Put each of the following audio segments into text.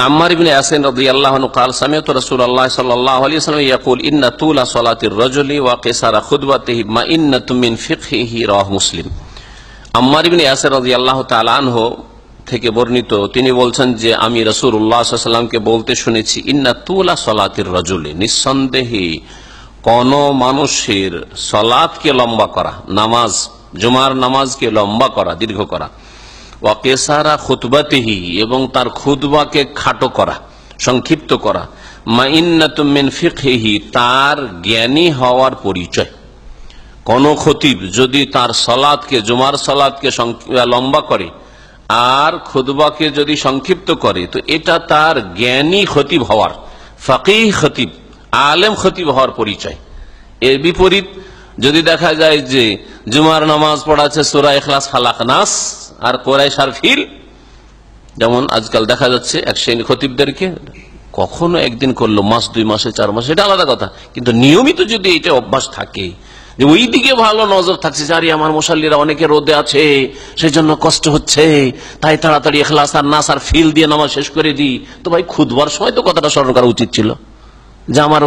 আম্মার ইবনে ইয়াসির রাদিয়াল্লাহু আনহু قال سمعت رسول الله صلى الله عليه وسلم يقول ان طول صلاه الرجل وقصر خطبته مئنة من فقهه رواه মুসলিম। আম্মার ইবনে ইয়াসির রাদিয়াল্লাহু তাআলা আনহু থেকে বর্ণিত, তিনি বলছেন যে আমি রাসূলুল্লাহ সাল্লাল্লাহু আলাইহি ওয়াসাল্লামকে বলতে শুনেছি, ইন্না তুলা সলাতির রাজুলি, নিঃসন্দেহে কোন মানুষের সালাতকে লম্বা করা, নামাজ জুমার নামাজকে লম্বা করা, দীর্ঘ করা, ওয়া কেসারা খুতবাতিহি, এবং তার খুতবাকে খাটো করা, সংক্ষিপ্ত করা, মাইন্নাতুম মিন ফিকহিহি, তার জ্ঞানী হওয়ার পরিচয়। কোন খতিব যদি তার সালাতকে, জুমার সালাতকে লম্বা করে আর খুতবাকে যদি সংক্ষিপ্ত করে, তো এটা তার জ্ঞানী খতিব হওয়ার, ফাকিহ খতিব, আলেম খতিব হওয়ার পরিচয়। এর বিপরীত যদি দেখা যায় যে জুমার নামাজ পড়াচ্ছে সূরা ইখলাস, ফালাক, নাস আর কুরাইশ আর ফিল, যেমন আজকাল দেখা যাচ্ছে এক শ্রেণী খতিবদেরকে, কখনো একদিন করলো, মাস, 2 মাসে, 4 মাসে, এটা আলাদা কথা, কিন্তু নিয়মিত যদি এটা অভ্যাস থাকে যে ওই দিকে ভালো নজর থাকছে, জারি আমার মুসাল্লিরা অনেকে রোদে আছে, সেই জন্য কষ্ট হচ্ছে, তাই তাড়াতাড়ি ইখলাস আর নাস আর ফিল দিয়ে নামাজ শেষ করে দিই, তো ভাই খুতবার সময় তো কথাটা স্মরণ করা উচিত ছিল যে আমার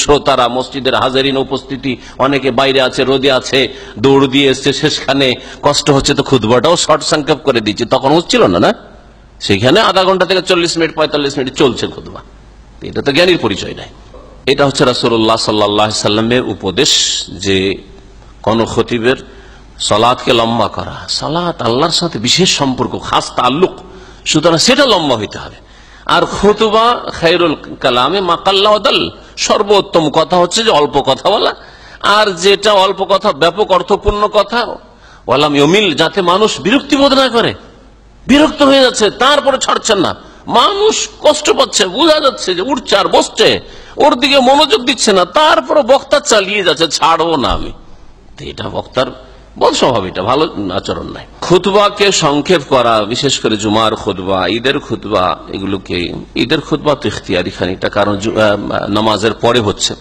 শ্রোতারা, মসজিদের হাজারিন উপস্থিতি, অনেকে বাইরে আছে, রোদে আছে, দৌড় দিয়ে এসছে, শেষখানে কষ্ট হচ্ছে, তো খুতবাটাও শর্ট সংক্ষেপ করে দিচ্ছে, তখন হচ্ছিল না, না সেখানে আধা ঘন্টা থেকে 40 মিনিট 45 মিনিট চলছে খুতবা। এটা তো জ্ঞানীর পরিচয় নাই। এটা হচ্ছে রাসূলুল্লাহ সাল্লাল্লাহু আলাইহি সাল্লামের উপদেশ যে কোন খতিবের সালাতকে লম্বা করা, সালাত আল্লাহর সাথে বিশেষ সম্পর্ক, খাস তাল্লুক, সুতরাং সেটা লম্বা হইতে হবে। আর খুতবা খায়রুল কালামে মা কাল্লা ওয়া দাল, সর্বোত্তম কথা হচ্ছে যে অল্প কথা বলা, আর যেটা অল্প কথা ব্যাপক অর্থপূর্ণ কথা, ওয়ালাম ইউমিল, যাতে মানুষ বিরক্তি বোধ না করে, বিরক্ত হয়ে যাচ্ছে তারপরে ছাড়ছেন না, মানুষ কষ্ট পাচ্ছে, বোঝা যাচ্ছে যে উঠছে আর বসছে, ওর দিকে মনোযোগ দিচ্ছে না, তারপরে বক্তা চালিয়ে যাচ্ছে, ছাড়বো না আমি, এটা বক্তার বদ স্বভাব, এটা ভালো আচরণ নাই। খুতবাকে সংক্ষেপ করা, বিশেষ করে জুমার খুতবা, ঈদের খুতবা, এগুলোকে, ঈদের খুতবা তো ইখতিয়ারি খানিকটা, কারণ নামাজের পরে হচ্ছে,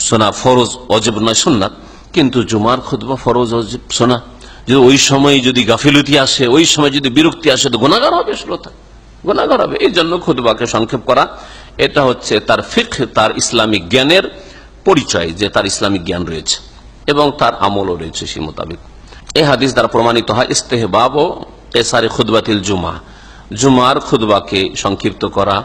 শোনা ফরজ, অজিব নয়, সুন্নাত, কিন্তু জুমার খুতবা ফরজ, অজিব, শোনা যদি ওই সময় যদি গাফিলতি আসে, ওই সময় যদি বিরক্তি আসে, তো গুনাহগার হবে শ্রোতা, গুনাহগার হবে। এই জন্য খুতবাকে সংক্ষেপ করা, এটা হচ্ছে তার ফিকহ, তার ইসলামিক জ্ঞানের পরিচয়, যে তার ইসলামিক জ্ঞান রয়েছে এবং তার আমলও রয়েছে সেই মোতাবেক। এই হাদিস দ্বারা প্রমাণিত হয় ইস্তেহবাব ও কেসারে খুতবাতিল জুমা, জুমার খুতবাকে সংক্ষিপ্ত করা,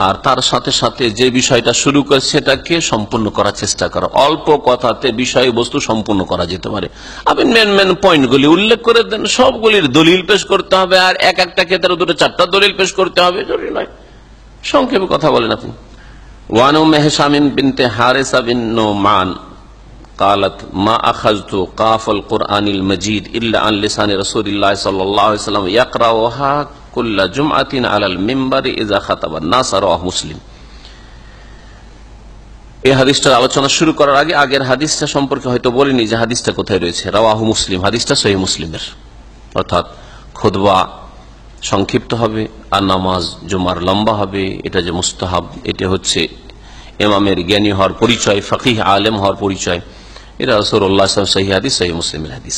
আর তার সাথে সাথে যে বিষয়টা শুরু করে সেটাকে সম্পূর্ণ করার চেষ্টা করা। অল্প কথাতে বিষয়বস্তু সম্পূর্ণ করা যেতে পারে। আপনি মেন পয়েন্টগুলি উল্লেখ করে দেন, সবগুলির দলিল পেশ করতে হবে, আর এক একটা ক্ষেত্রে 2-4টা দলিল পেশ করতে হবে, জরুরি নয়, সংক্ষেপে কথা বলেন আপনি। ওয়ান উম্মে হিশাম বিনতে হারিসা বিন নুমান قالت ما اخذت قاف القران المجيد الا عن لسان رسول الله صلى الله عليه وسلم يقراها كل جمعه على المنبر اذا خطب الناس رواه مسلم। এই হাদিসটার আলোচনা শুরু করার আগে আগের হাদিসটা সম্পর্কে হয়তো বলিনি যে হাদিসটা কোথায় রয়েছে। রাওয়াহু মুসলিম, হাদিসটা সহিহ মুসলিমের, অর্থাৎ খুতবা সংক্ষিপ্ত হবে আর নামাজ জুমার লম্বা হবে, এটা যে মুস্তাহাব, এটা হচ্ছে ইমামের জ্ঞানী হওয়ার পরিচয়, ফকিহ আলেম হওয়ার পরিচয়। এটা রাসূলুল্লাহ সাল্লাল্লাহু আলাইহি ওয়াসাল্লাম সহিহ হাদিস, সহিহ মুসলিমের হাদিস।